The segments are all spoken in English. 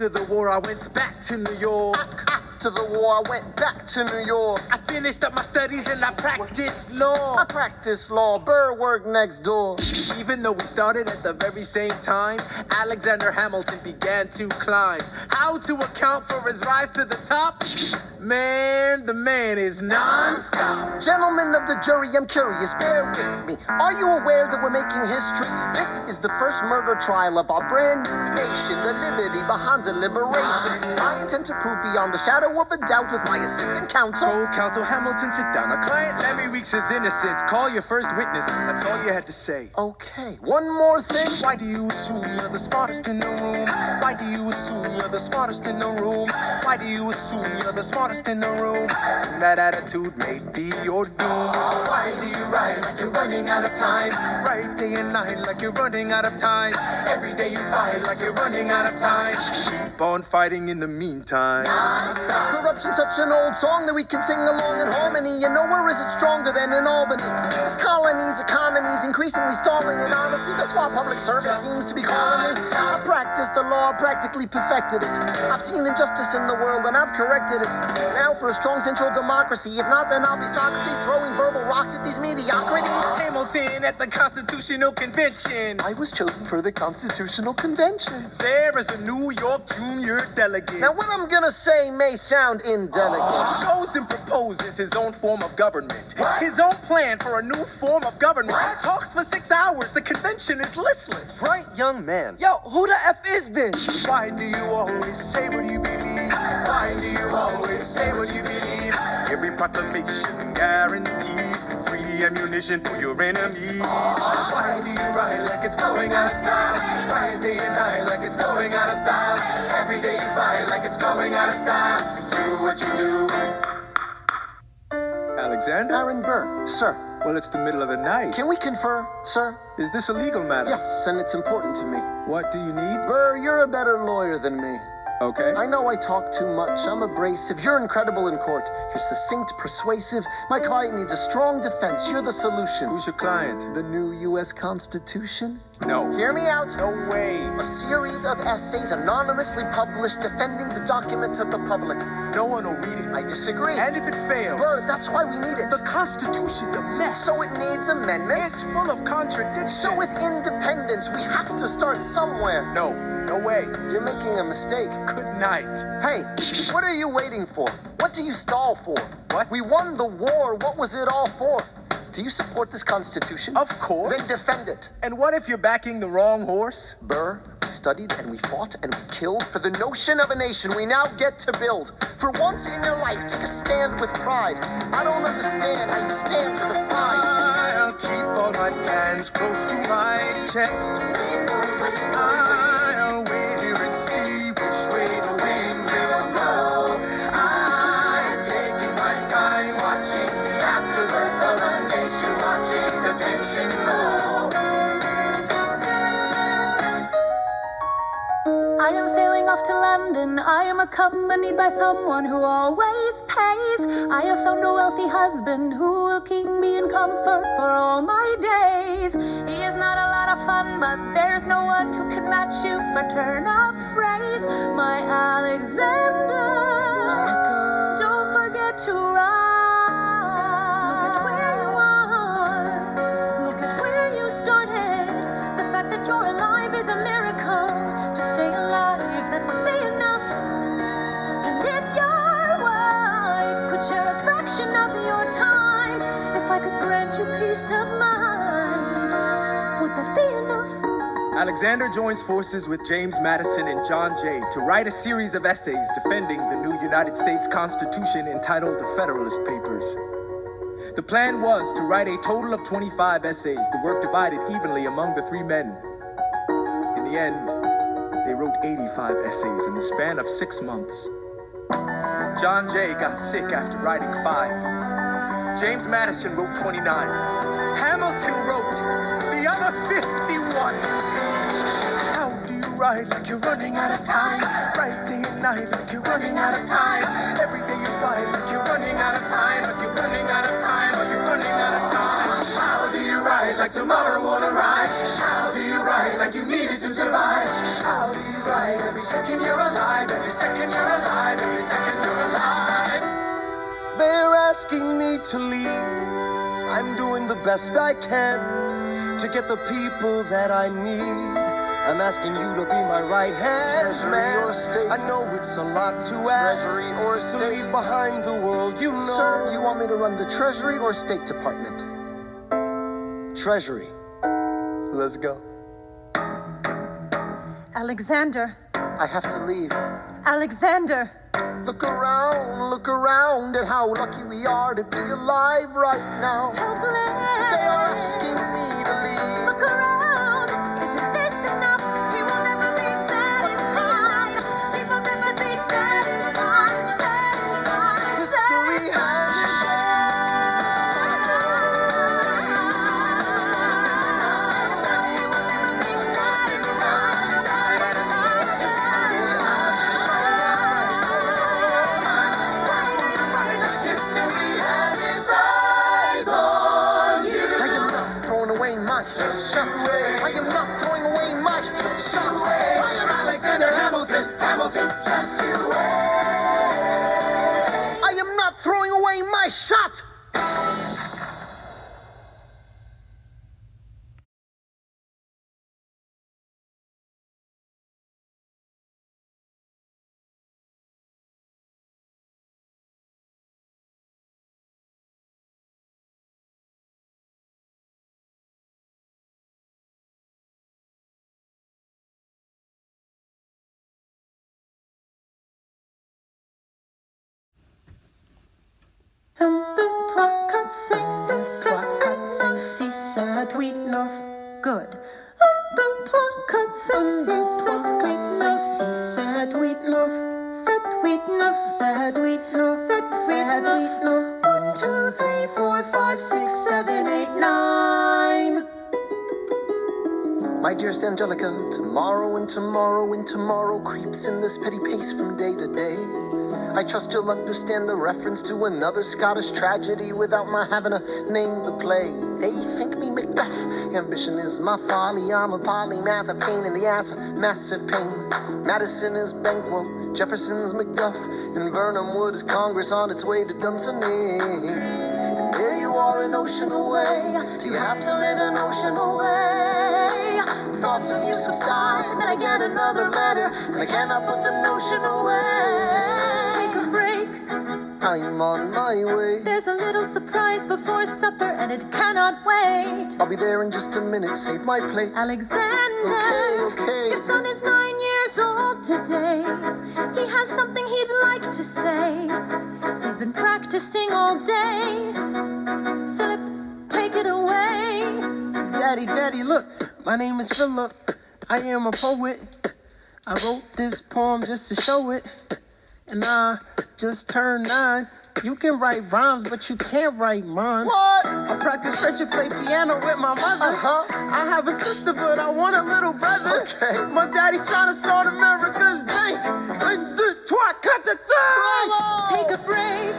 After the war, I went back to New York. After the war, I went back to New York. I finished up my studies and I practiced law. I practiced law, Burr worked next door. Even though we started at the very same time, Alexander Hamilton began to climb. How to account for his rise to the top? Man, the man is non-stop. Gentlemen of the jury, I'm curious, bear with me. Are you aware that we're making history? This is the first murder trial of our brand new nation, the liberty behind deliberation. I intend to prove beyond the shadow of a doubt with my assistant counsel. Co-counsel Hamilton, sit down. Our client Lemmy Weeks is innocent. Call your first witness. That's all you had to say. Okay, one more thing. Why do you assume you're the smartest in the room? Why do you assume you're the smartest in the room? Why do you assume you're the smartest in the room? Assume that attitude may be your doom. Why do you write like you're running out of time? Write day and night like you're running out of time. Every day you fight like you're running out of time. Keep on fighting in the meantime. Corruption's such an old song that we can sing along in harmony. You know, where is it stronger than in Albany? This colony's economy's increasingly stalling, and honestly, that's why public service seems to be calling me. I practiced the law, practically perfected it. I've seen injustice in the world, and I've corrected it. Now for a strong central democracy. If not, then I'll be Socrates throwing verbal rocks at these mediocrities. Hamilton at the Constitutional Convention. I was chosen for the Constitutional Convention. There is a New York junior delegate. Now, what I'm gonna say may sound indelicate. Goes and proposes his own form of government. His own plan for a new form of government. Talks for 6 hours. The convention is listless. Bright young man. Yo, who the F is this? Why do you always say what you believe? Why do you always say what you believe? Every proclamation guarantees free ammunition for your enemies. Why do you write like it's going out of style? Write day and night like it's going out of style. Every day you fight like it's going out of style. Do what you do. Alexander? Aaron Burr, sir. Well, it's the middle of the night. Can we confer, sir? Is this a legal matter? Yes, and it's important to me. What do you need? Burr, you're a better lawyer than me. Okay. I know I talk too much. I'm abrasive. You're incredible in court. You're succinct, persuasive. My client needs a strong defense. You're the solution. Who's your client? The new U.S. Constitution? No. Hear me out. No way. A series of essays anonymously published defending the document to the public. No one will read it. I disagree. And if it fails? Burr, that's why we need it. The Constitution's a mess. So it needs amendments. It's full of contradictions. So is independence. We have to start somewhere. No. No way. You're making a mistake. Good night. Hey, what are you waiting for? What do you stall for? What? We won the war. What was it all for? Do you support this Constitution? Of course. Then defend it. And what if you're backing the wrong horse? Burr, we studied and we fought and we killed for the notion of a nation we now get to build. For once in your life, take a stand with pride. I don't understand how you stand to the side. I'll keep all my plans close to my chest. I'll wait here and see which way the wind will blow. I'm taking my time watching the afterbirth of a nation, watching the tension grow. I am sailing off to London. I am accompanied by someone who always pays. I have found a wealthy husband who will keep me in comfort for all my days. He is not a lot of fun, but there's no one who can match you for turn of phrase. My Alexander, don't forget to ride. Look at where you are. Look at where you started. The fact that you're alive is a miracle. Just stay alive, that would be enough. And if your wife could share a fraction of your time, if I could grant you peace of mind, would that be enough? Alexander joins forces with James Madison and John Jay to write a series of essays defending the new United States Constitution entitled the Federalist Papers. The plan was to write a total of 25 essays, the work divided evenly among the three men. In the end, they wrote 85 essays in the span of 6 months. John Jay got sick after writing 5. James Madison wrote 29. Hamilton wrote the other 51. How do you write like you're running out of time? Write day and night like you're running out of time. Every day you fight like you're running out of time. Like you're running out of time, like you're running out of time. How do you write like tomorrow won't arrive? How do you write like you needed to survive? How do you write alive, every second you're alive, every second you're alive, every second you're alive. They're asking me to lead. I'm doing the best I can to get the people that I need. I'm asking you to be my right hand, Treasury or state? I know it's a lot to ask. Treasury or To state? leave behind the world, you know. Sir, do you want me to run the Treasury or State Department? Treasury. Let's go. Alexander. I have to leave. Alexander. Look around at how lucky we are to be alive right now. Helpless. They are asking me to leave. Look around. Isn't this enough? He will never be satisfied. He will never be satisfied. History has I am not throwing away my shot. I am Alexander Hamilton, Hamilton, just you wait. I am not throwing away my shot. Good. 1, 2, 3, 4, 5, 6, 7, 8, 9. 7, 8, 9. 1, 2, 3, 4, 5, 6, 7, 8, 9. My dearest Angelica, tomorrow and tomorrow and tomorrow creeps in this petty pace from day to day. I trust you'll understand the reference to another Scottish tragedy without my having to name the play. They think me Macbeth, ambition is my folly. I'm a polymath, a pain in the ass, a massive pain. Madison is Banquo, Jefferson's Macduff, and Burnham Wood is Congress on its way to Dunsany. And there you are an ocean away, do you have to live an ocean away? Thoughts of you subside, then I get another letter, and I cannot put the notion away. Take a break. I'm on my way. There's a little surprise before supper, and it cannot wait. I'll be there in just a minute, save my plate. Alexander, Okay. your son is 9 years old today. He has something he'd like to say. He's been practicing all day. Philip, take it away. Daddy, look, my name is Philip. I am a poet. I wrote this poem just to show it. And I just turned 9. You can write rhymes, but you can't write mine. What? I practice French and play piano with my mother. I have a sister, but I want a little brother. Okay. My daddy's trying to start America's bank. 1, 2, 3, 4. Take a break.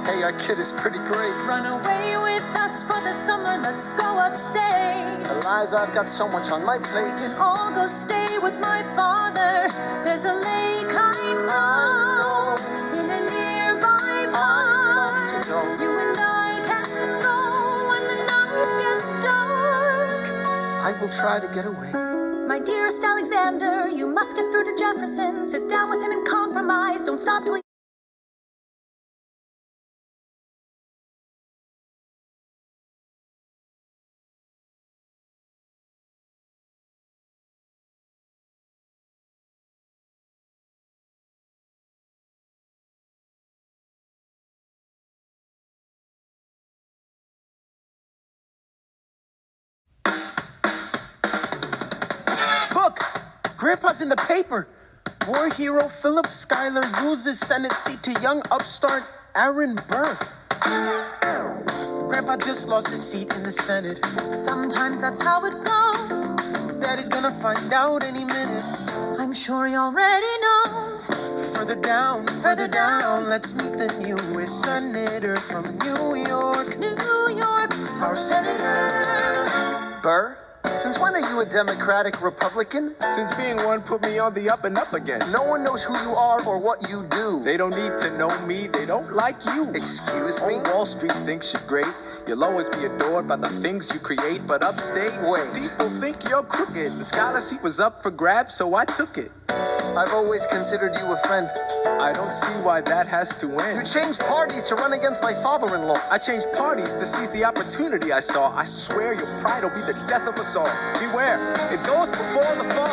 Hey, our kid is pretty great. Run away with us for the summer. Let's go upstate. Eliza, I've got so much on my plate. And I'll go stay with my father. There's a lake I know in a nearby park. I'd love to go. You and I can go when the night gets dark. I will try to get away. My dearest Alexander, you must get through to Jefferson. Sit down with him and compromise. Don't stop till Look, Grandpa's in the paper. War hero Philip Schuyler loses Senate seat to young upstart Aaron Burr. Grandpa just lost his seat in the Senate. sometimes that's how it goes. Daddy's gonna find out any minute. I'm sure he already knows. Further down, let's meet the newest senator from New York. New York, Our senator. Burr, since Since when are you a Democratic Republican? Since being one put me on the up and up again. No one knows who you are or what you do. They don't need to know me, they don't like you. Excuse me? Oh, Wall Street thinks you're great. You'll always be adored by the things you create, but upstate, Wait. people think you're crooked. The scholarship was up for grabs, so I took it. I've always considered you a friend. I don't see why that has to You end. changed parties to run against my father-in-law. I changed parties to seize the opportunity I saw. I swear your pride will be the death of us all. Beware, it goes before the fall.